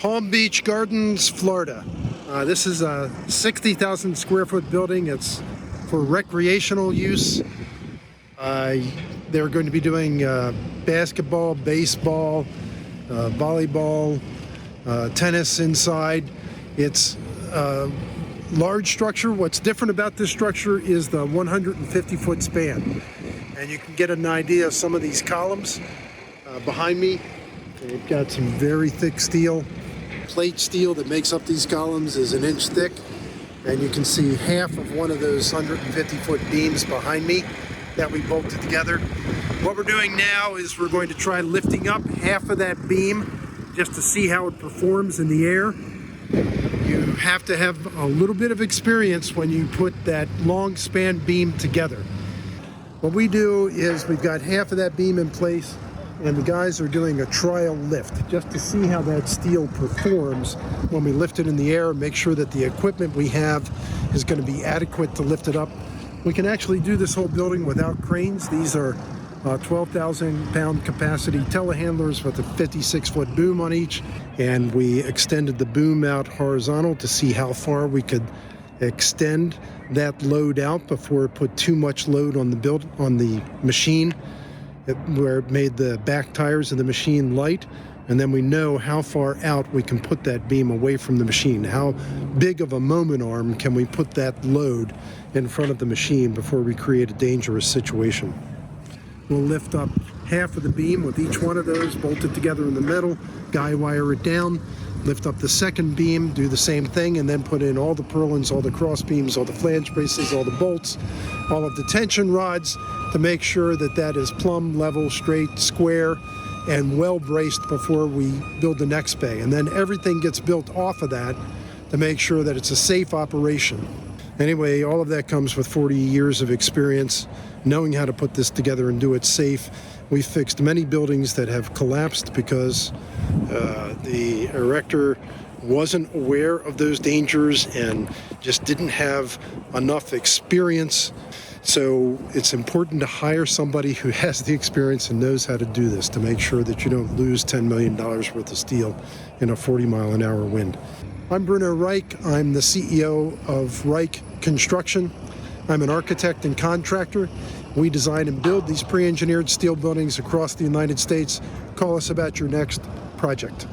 Palm Beach Gardens, Florida. This is a 60,000 square foot building. It's for recreational use. They're going to be doing basketball, baseball, volleyball, tennis inside. It's a large structure. What's different about this structure is the 150-foot span. And you can get an idea of some of these columns behind me. They've got some very thick steel. Plate steel that makes up these columns is an inch thick. And you can see half of one of those 150-foot beams behind me that we bolted together. What we're doing now is we're going to try lifting up half of that beam just to see how it performs in the air. You have to have a little bit of experience when you put that long span beam together. What we do is we've got half of that beam in place and the guys are doing a trial lift just to see how that steel performs when we lift it in the air and make sure that the equipment we have is going to be adequate to lift it up. We can actually do this whole building without cranes. These are 12,000 pound capacity telehandlers with a 56-foot boom on each, and we extended the boom out horizontal to see how far we could extend that load out before it put too much load on the machine, where it made the back tires of the machine light. And then we know how far out we can put that beam away from the machine. How big of a moment arm can we put that load in front of the machine before we create a dangerous situation. We'll lift up half of the beam with each one of those bolted together in the middle, guy wire it down, lift up the second beam, do the same thing, and then put in all the purlins, all the cross beams, all the flange braces, all the bolts, all of the tension rods to make sure that that is plumb, level, straight, square, and well braced before we build the next bay. And then everything gets built off of that to make sure that it's a safe operation. Anyway, all of that comes with 40 years of experience, knowing how to put this together and do it safe. We've fixed many buildings that have collapsed because the erector wasn't aware of those dangers and just didn't have enough experience. So it's important to hire somebody who has the experience and knows how to do this to make sure that you don't lose $10 million worth of steel in a 40-mile-an-hour wind. I'm Reich. I'm the CEO of Reich Construction. I'm an architect and contractor. We design and build these pre-engineered steel buildings across the United States. Call us about your next project.